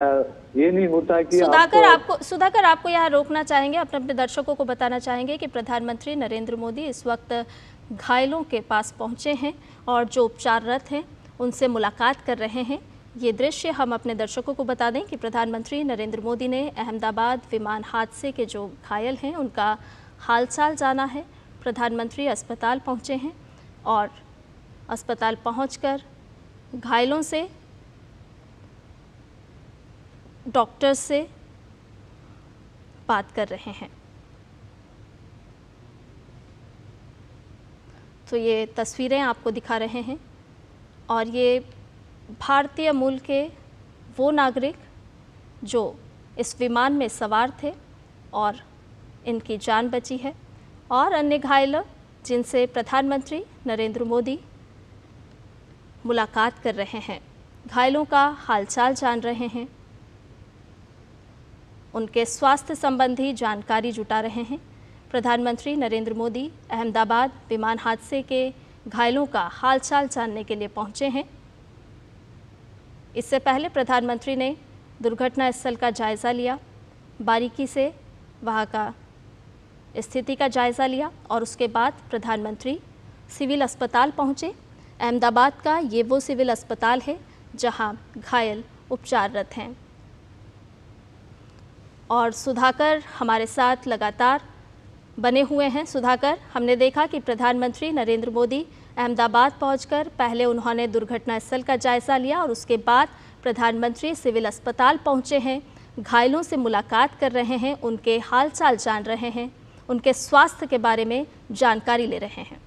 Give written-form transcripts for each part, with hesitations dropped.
ये नहीं होता कि सुधाकर आपको यहाँ रोकना चाहेंगे, अपने अपने दर्शकों को बताना चाहेंगे कि प्रधानमंत्री नरेंद्र मोदी इस वक्त घायलों के पास पहुँचे हैं और जो उपचाररत हैं उनसे मुलाकात कर रहे हैं। ये दृश्य हम अपने दर्शकों को बता दें कि प्रधानमंत्री नरेंद्र मोदी ने अहमदाबाद विमान हादसे के जो घायल हैं उनका हालचाल जाना है। प्रधानमंत्री अस्पताल पहुँचे हैं और अस्पताल पहुँचकर घायलों से, डॉक्टर से बात कर रहे हैं। तो ये तस्वीरें आपको दिखा रहे हैं और ये भारतीय मूल के वो नागरिक जो इस विमान में सवार थे और इनकी जान बची है, और अन्य घायल जिनसे प्रधानमंत्री नरेंद्र मोदी मुलाकात कर रहे हैं, घायलों का हालचाल जान रहे हैं, उनके स्वास्थ्य संबंधी जानकारी जुटा रहे हैं। प्रधानमंत्री नरेंद्र मोदी अहमदाबाद विमान हादसे के घायलों का हालचाल जानने के लिए पहुंचे हैं। इससे पहले प्रधानमंत्री ने दुर्घटना स्थल का जायज़ा लिया, बारीकी से वहां का स्थिति का जायज़ा लिया और उसके बाद प्रधानमंत्री सिविल अस्पताल पहुंचे। अहमदाबाद का ये वो सिविल अस्पताल है जहां घायल उपचाररत हैं। और सुधाकर हमारे साथ लगातार बने हुए हैं। सुधाकर, हमने देखा कि प्रधानमंत्री नरेंद्र मोदी अहमदाबाद पहुंचकर पहले उन्होंने दुर्घटना स्थल का जायज़ा लिया और उसके बाद प्रधानमंत्री सिविल अस्पताल पहुंचे हैं, घायलों से मुलाकात कर रहे हैं, उनके हालचाल जान रहे हैं, उनके स्वास्थ्य के बारे में जानकारी ले रहे हैं।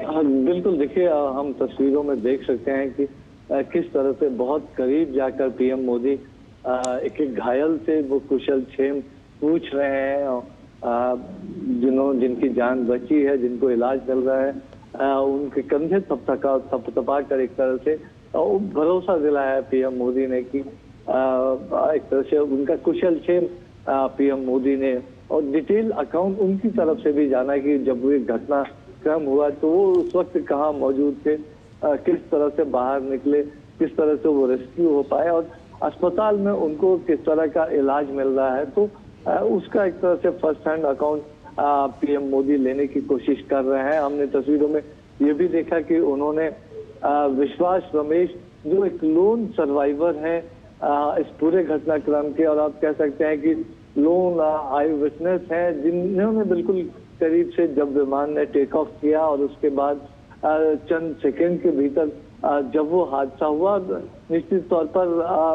हाँ, बिल्कुल। देखिए, हम तस्वीरों में देख सकते हैं कि किस तरह से बहुत करीब जाकर पीएम मोदी एक एक घायल से वो कुशल क्षेम पूछ रहे हैं। जिनकी जान बची है, जिनको इलाज मिल रहा है, उनके कंधे थपथपा कर एक तरह से भरोसा दिलाया है पीएम मोदी ने कि एक तरह से उनका कुशल क्षेम पीएम मोदी ने, और डिटेल अकाउंट उनकी तरफ से भी जाना कि जब वो घटना क्रम हुआ तो वो उस वक्त कहाँ मौजूद थे, किस तरह से बाहर निकले, किस तरह से वो रेस्क्यू हो पाए और अस्पताल में उनको किस तरह का इलाज मिल रहा है। तो उसका एक तरह से first hand account PM Modi लेने की कोशिश कर रहे हैं। हमने तस्वीरों में ये भी देखा कि उन्होंने विश्वास रमेश, जो एक लोन सर्वाइवर है इस पूरे घटनाक्रम के, और आप कह सकते हैं कि लोन आई विटनेस है, जिन्होंने बिल्कुल करीब से जब विमान ने टेक ऑफ किया और उसके बाद चंद सेकंड के भीतर जब वो हादसा हुआ, निश्चित तौर पर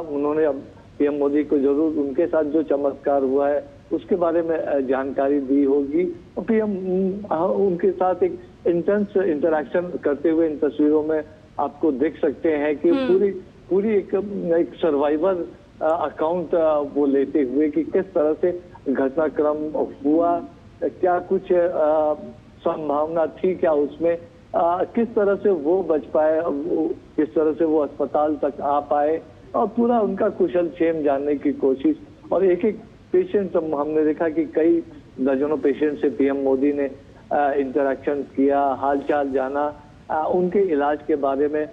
उन्होंने अब पीएम मोदी को जरूर उनके साथ जो चमत्कार हुआ है उसके बारे में जानकारी दी होगी। और पीएम उनके साथ एक इंटेंस इंटरेक्शन करते हुए इन तस्वीरों में आपको देख सकते हैं कि पूरी एक सर्वाइवर अकाउंट वो लेते हुए कि किस तरह से घटनाक्रम हुआ, क्या कुछ संभावना थी क्या उसमें, किस तरह से वो बच पाए, किस तरह से वो अस्पताल तक आ पाए, और पूरा उनका कुशल क्षेम जानने की कोशिश। और एक एक पेशेंट, हमने देखा कि कई दर्जनों पेशेंट से पीएम मोदी ने इंटरेक्शन किया, हालचाल जाना, उनके इलाज के बारे में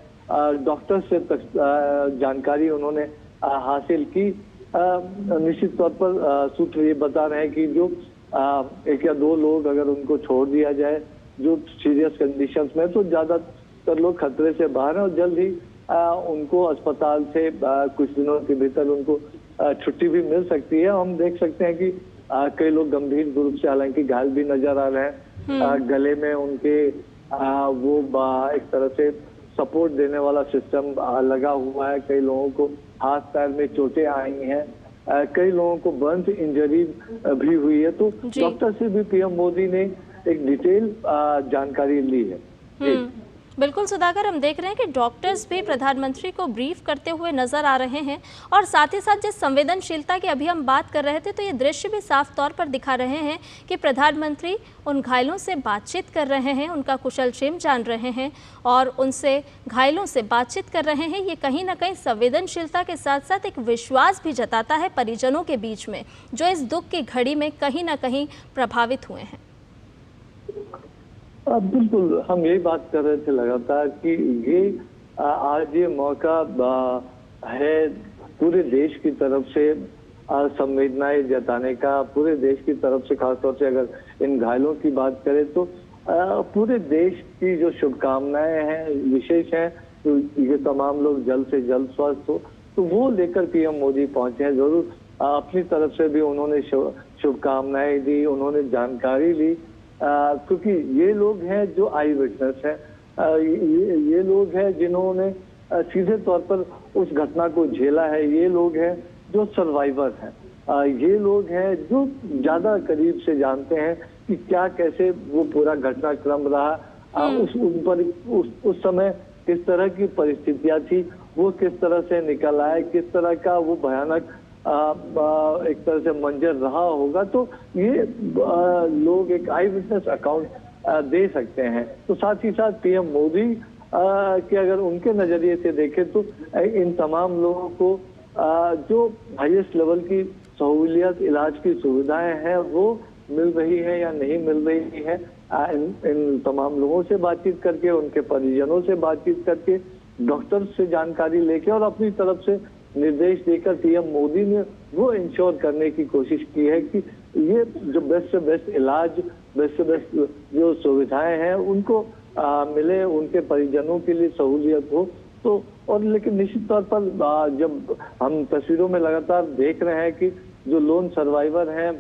डॉक्टर से जानकारी उन्होंने हासिल की। निश्चित तौर पर सूत्र ये बता रहे हैं कि जो एक या दो लोग अगर उनको छोड़ दिया जाए जो सीरियस कंडीशंस में, तो ज्यादातर लोग खतरे से बाहर हैं और जल्द ही उनको अस्पताल से कुछ दिनों के भीतर उनको छुट्टी भी मिल सकती है। हम देख सकते हैं कि कई लोग गंभीर रूप से हालांकि घायल भी नजर आ रहे हैं। गले में उनके वो एक तरह से सपोर्ट देने वाला सिस्टम लगा हुआ है। कई लोगों को हाथ पैर में चोटें आई हैं, कई लोगों को बर्न इंजरी भी हुई है। तो डॉक्टर से भी पीएम मोदी ने एक डिटेल जानकारी ली है। बिल्कुल सुधाकर, हम देख रहे हैं कि डॉक्टर्स भी प्रधानमंत्री को ब्रीफ करते हुए नजर आ रहे हैं और साथ ही साथ जिस संवेदनशीलता की अभी हम बात कर रहे थे, तो ये दृश्य भी साफ तौर पर दिखा रहे हैं कि प्रधानमंत्री उन घायलों से बातचीत कर रहे हैं, उनका कुशल क्षेम जान रहे हैं और उनसे घायलों से बातचीत कर रहे हैं। ये कहीं ना कहीं संवेदनशीलता के साथ साथ एक विश्वास भी जताता है परिजनों के बीच में, जो इस दुख की घड़ी में कहीं ना कहीं प्रभावित हुए हैं। बिल्कुल, हम यही बात कर रहे थे लगातार कि ये आज ये मौका है पूरे देश की तरफ से संवेदनाएं जताने का, पूरे देश की तरफ से खासतौर से अगर इन घायलों की बात करें तो पूरे देश की जो शुभकामनाएं हैं विशेष हैं, तो ये तमाम लोग जल्द से जल्द स्वस्थ हो, तो वो लेकर पीएम मोदी पहुंचे हैं। जरूर अपनी तरफ से भी उन्होंने शुभकामनाएं दी, उन्होंने जानकारी ली, क्योंकि ये लोग हैं जो आई विटनेस है, ये लोग हैं जिन्होंने सीधे तौर पर उस घटना को झेला है, ये लोग हैं जो सर्वाइवर हैं, ये लोग हैं जो ज्यादा करीब से जानते हैं कि क्या कैसे वो पूरा घटनाक्रम रहा, उस समय किस तरह की परिस्थितियां थी, वो किस तरह से निकल आए, किस तरह का वो भयानक एक तरह से मंजर रहा होगा। तो ये लोग एक आई विटनेस अकाउंट दे सकते हैं। तो साथ ही साथ पीएम मोदी के अगर उनके नजरिए से देखें तो इन तमाम लोगों को जो हाईएस्ट लेवल की सहूलियत, इलाज की सुविधाएं हैं वो मिल रही है या नहीं मिल रही है, इन तमाम लोगों से बातचीत करके, उनके परिजनों से बातचीत करके, डॉक्टर से जानकारी लेके और अपनी तरफ से निर्देश देकर पीएम मोदी ने वो इंश्योर करने की कोशिश की है कि ये जो बेस्ट से बेस्ट इलाज, बेस्ट से बेस्ट जो सुविधाएं हैं उनको मिले, उनके परिजनों के लिए सहूलियत हो। तो और लेकिन निश्चित तौर पर जब हम तस्वीरों में लगातार देख रहे हैं कि जो लोन सर्वाइवर हैं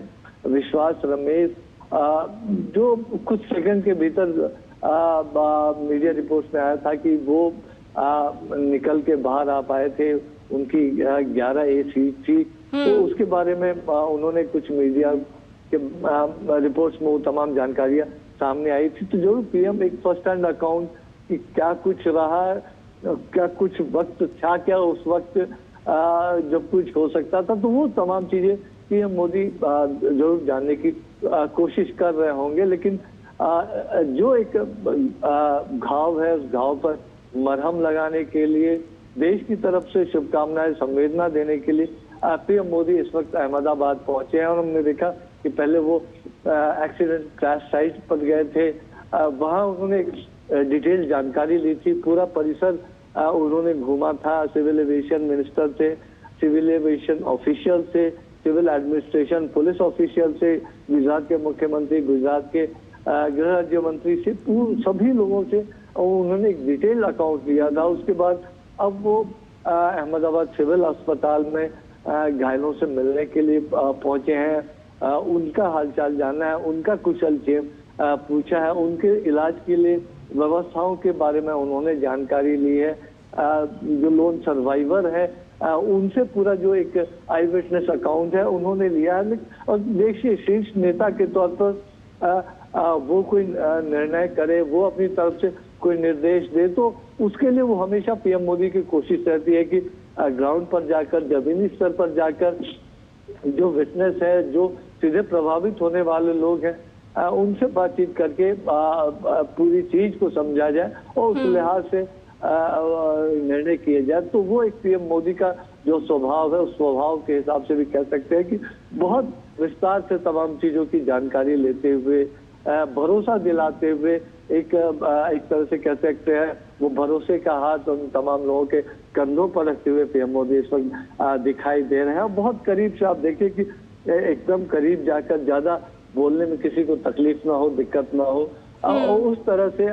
विश्वास रमेश, जो कुछ सेकंड के भीतर मीडिया रिपोर्ट्स में आया था कि वो निकल के बाहर आ पाए थे, उनकी 11A सीट थी, तो उसके बारे में उन्होंने कुछ मीडिया के रिपोर्ट्स में वो तमाम जानकारियां सामने आई थी। तो जरूर पीएम एक फर्स्ट हैंड अकाउंट कि क्या कुछ रहा, क्या कुछ वक्त था, क्या उस वक्त जब कुछ हो सकता था, तो वो तमाम चीजें पीएम मोदी जरूर जानने की कोशिश कर रहे होंगे। लेकिन जो एक घाव है उस घाव पर मरहम लगाने के लिए, देश की तरफ से शुभकामनाएं, संवेदना देने के लिए पीएम मोदी इस वक्त अहमदाबाद पहुंचे हैं और हमने देखा कि पहले वो एक्सीडेंट क्रैश साइट पर गए थे, वहां उन्होंने डिटेल जानकारी ली थी, पूरा परिसर उन्होंने घूमा था, सिविल एविएशन मिनिस्टर से, सिविल एविएशन ऑफिशियल से, सिविल एडमिनिस्ट्रेशन पुलिस ऑफिशियल से, गुजरात के मुख्यमंत्री, गुजरात के गृह राज्य मंत्री से, सभी लोगों से उन्होंने एक डिटेल अकाउंट लिया था। उसके बाद अब वो अहमदाबाद सिविल अस्पताल में घायलों से मिलने के लिए पहुंचे हैं, उनका हालचाल जानना है, उनका कुशलक्षेम पूछा है, उनके इलाज के लिए व्यवस्थाओं के बारे में उन्होंने जानकारी ली है, जो लोन सर्वाइवर है उनसे पूरा जो एक आई विटनेस अकाउंट है उन्होंने लिया है। और देखिए शीर्ष नेता के तौर पर वो कोई निर्णय करे, वो अपनी तरफ से कोई निर्देश दे, तो उसके लिए वो हमेशा पीएम मोदी की कोशिश रहती है कि ग्राउंड पर जाकर, जमीनी स्तर पर जाकर जो विटनेस है, जो सीधे प्रभावित होने वाले लोग हैं, उनसे बातचीत करके पूरी चीज को समझा जाए और उस लिहाज से निर्णय किए जाए। तो वो एक पीएम मोदी का जो स्वभाव है, उस स्वभाव के हिसाब से भी कह सकते हैं कि बहुत विस्तार से तमाम चीजों की जानकारी लेते हुए, भरोसा दिलाते हुए, एक तरह से कह सकते हैं वो भरोसे का हाथ उन तमाम लोगों के कंधों पर रखते हुए पीएम मोदी इस वक्त दिखाई दे रहे हैं। और बहुत करीब से आप देखिए कि एकदम करीब जाकर, ज्यादा बोलने में किसी को तकलीफ ना हो, दिक्कत ना हो, और उस तरह से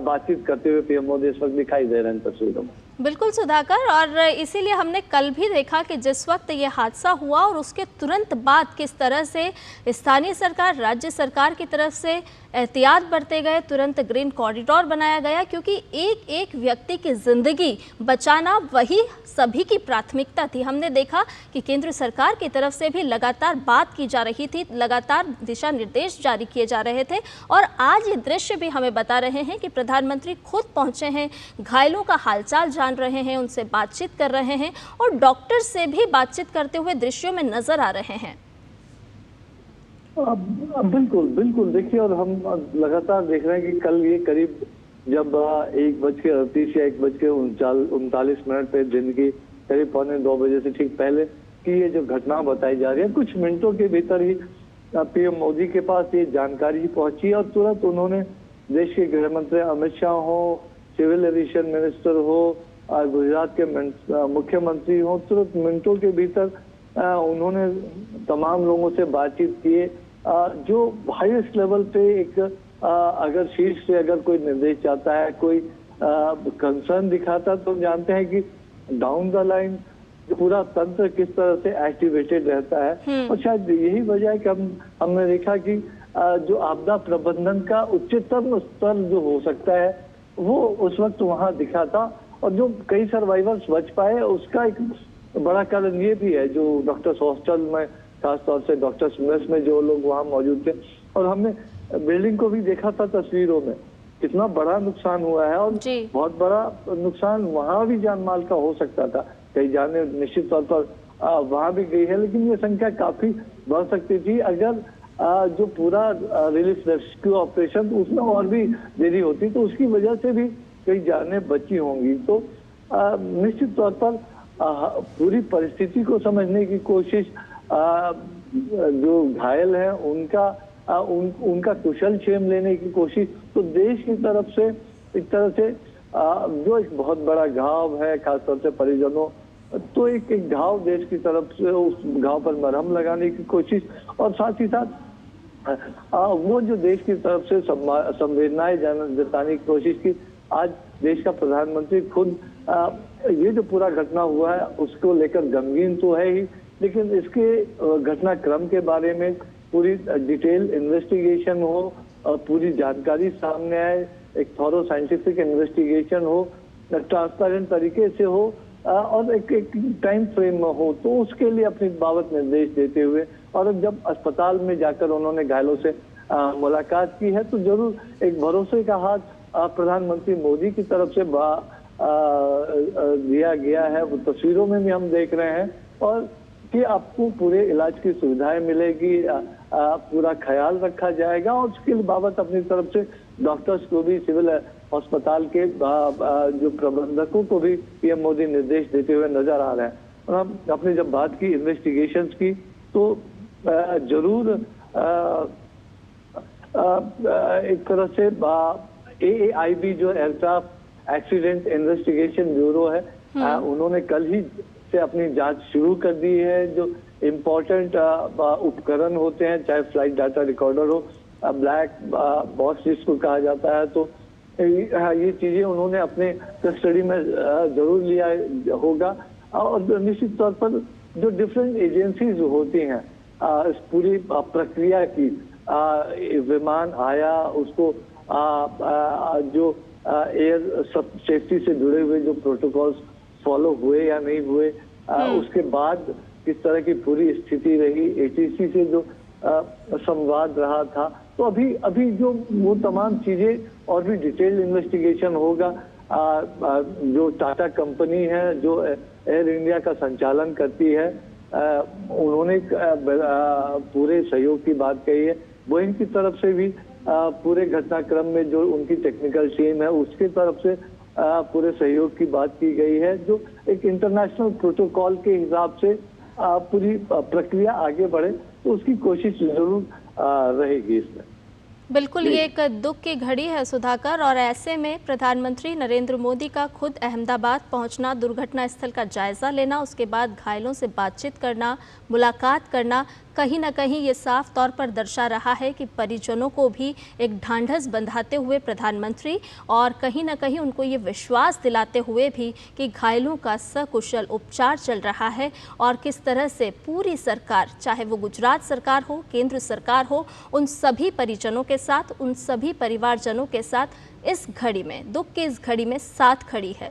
बातचीत करते हुए पीएम मोदी इस वक्त दिखाई दे रहे हैं तस्वीरों में। बिल्कुल सुधाकर, और इसीलिए हमने कल भी देखा कि जिस वक्त ये हादसा हुआ और उसके तुरंत बाद किस तरह से स्थानीय सरकार, राज्य सरकार की तरफ से एहतियात बरते गए, तुरंत ग्रीन कॉरिडोर बनाया गया, क्योंकि एक एक व्यक्ति की जिंदगी बचाना वही सभी की प्राथमिकता थी। हमने देखा कि केंद्र सरकार की तरफ से भी लगातार बात की जा रही थी, लगातार दिशा निर्देश जारी किए जा रहे थे, और आज ये दृश्य भी हमें बता रहे हैं कि प्रधानमंत्री खुद पहुंचे हैं, घायलों का हालचाल जान रहे हैं, उनसे बातचीत कर रहे हैं और डॉक्टर से भी बातचीत करते हुए दृश्यों में नजर आ रहे हैं। बिल्कुल बिल्कुल, देखिए, और हम लगातार देख रहे हैं कि कल ये करीब जब 1:38 या 1:39 पे दिन की करीब 1:45 बजे से ठीक पहले की ये जो घटना बताई जा रही है, कुछ मिनटों के भीतर ही पीएम मोदी के पास ये जानकारी पहुंची और तुरंत उन्होंने देश के गृह मंत्री अमित शाह हो, सिविल एविएशन मिनिस्टर हो, गुजरात के मुख्यमंत्री हों, तुरंत मिनटों के भीतर उन्होंने तमाम लोगों से बातचीत किए। जो हाईएस्ट लेवल पे एक अगर शीर्ष से अगर कोई निर्देश चाहता है, कोई कंसर्न दिखाता, तो जानते हैं कि डाउन द लाइन पूरा तंत्र किस तरह से एक्टिवेटेड रहता है। और शायद यही वजह है कि हमने देखा कि जो आपदा प्रबंधन का उच्चतम स्तर जो हो सकता है वो उस वक्त वहां दिखा था, और जो कई सर्वाइवर्स बच पाए उसका एक बड़ा कारण ये भी है, जो डॉक्टर्स हॉस्टल में, खासतौर से डॉक्टर्स मेस में जो लोग वहां मौजूद थे, और हमने बिल्डिंग को भी देखा था तस्वीरों में, कितना बड़ा नुकसान हुआ है, और बहुत बड़ा नुकसान वहां भी जान माल का हो सकता था। कई जाने निश्चित तौर पर वहां भी गई है, लेकिन ये संख्या काफी बढ़ सकती थी अगर जो पूरा रिलीफ रेस्क्यू ऑपरेशन उसमें और भी देरी होती, तो उसकी वजह से भी कई जानें बची होंगी। तो निश्चित तौर पर पूरी परिस्थिति को समझने की कोशिश, जो घायल हैं उनका कुशल क्षेम लेने की कोशिश, तो देश की तरफ से एक तरह से जो एक बहुत बड़ा घाव है, खासतौर से परिजनों, तो एक घाव देश की तरफ से उस घाव पर मरहम लगाने की कोशिश, और साथ ही साथ वो जो देश की तरफ से संवेदनाएं जताने की कोशिश की। आज देश का प्रधानमंत्री खुद ये जो पूरा घटना हुआ है उसको लेकर गमगीन तो है ही, लेकिन इसके घटनाक्रम के बारे में पूरी डिटेल इन्वेस्टिगेशन हो, पूरी जानकारी सामने आए, एक थॉरो साइंटिफिक इन्वेस्टिगेशन हो, ट्रांसपेरेंट तरीके से हो, और एक टाइम फ्रेम में हो, तो उसके लिए अपनी बाबत निर्देश देते हुए, और जब अस्पताल में जाकर उन्होंने घायलों से मुलाकात की है, तो जरूर एक भरोसे का हाथ प्रधानमंत्री मोदी की तरफ से दिया गया है। वो तस्वीरों में भी हम देख रहे हैं, और कि आपको पूरे इलाज की सुविधाएं मिलेगी, पूरा ख्याल रखा जाएगा, और उसके बाबत अपनी तरफ से डॉक्टर्स को भी, सिविल अस्पताल के जो प्रबंधकों को भी पीएम मोदी निर्देश देते हुए नजर आ रहे हैं। और हम अपने जब बात की इन्वेस्टिगेशंस की, तो जरूर एक तरह से AAIB जो एयरक्राफ्ट एक्सीडेंट इन्वेस्टिगेशन ब्यूरो है, उन्होंने कल ही से अपनी जांच शुरू कर दी है। जो इम्पोर्टेंट उपकरण होते हैं, चाहे फ्लाइट डाटा रिकॉर्डर हो, ब्लैक बॉक्स जिसको कहा जाता है, तो ये चीजें उन्होंने अपने कस्टडी में जरूर लिया होगा। और निश्चित तौर पर जो डिफरेंट एजेंसीज होती हैं इस पूरी प्रक्रिया की, विमान आया, उसको जो एयर सेफ्टी से जुड़े हुए जो प्रोटोकॉल्स फॉलो हुए या नहीं हुए, उसके बाद किस तरह की पूरी स्थिति रही, ATC से जो संवाद रहा था, तो अभी जो वो तमाम चीजें और भी डिटेल्ड इन्वेस्टिगेशन होगा। जो टाटा कंपनी है जो एयर इंडिया का संचालन करती है, उन्होंने पूरे सहयोग की बात कही है। बोइंग की तरफ से भी पूरे घटनाक्रम में जो उनकी टेक्निकल टीम है उसकी तरफ से पूरे सहयोग की बात की गई है, जो एक इंटरनेशनल प्रोटोकॉल के हिसाब से पूरी प्रक्रिया आगे बढ़े, तो उसकी कोशिश जरूर रहेगी इसमें। बिल्कुल, ये एक दुख की घड़ी है सुधाकर, और ऐसे में प्रधानमंत्री नरेंद्र मोदी का खुद अहमदाबाद पहुंचना, दुर्घटना स्थल का जायजा लेना, उसके बाद घायलों से बातचीत करना, मुलाकात करना, कहीं ना कहीं ये साफ तौर पर दर्शा रहा है कि परिजनों को भी एक ढांढस बंधाते हुए प्रधानमंत्री, और कहीं ना कहीं उनको ये विश्वास दिलाते हुए भी कि घायलों का सकुशल उपचार चल रहा है, और किस तरह से पूरी सरकार, चाहे वो गुजरात सरकार हो, केंद्र सरकार हो, उन सभी परिजनों के साथ, उन सभी परिवारजनों के साथ इस घड़ी में, दुख की इस घड़ी में साथ खड़ी है।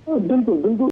बिल्कुल बिल्कुल।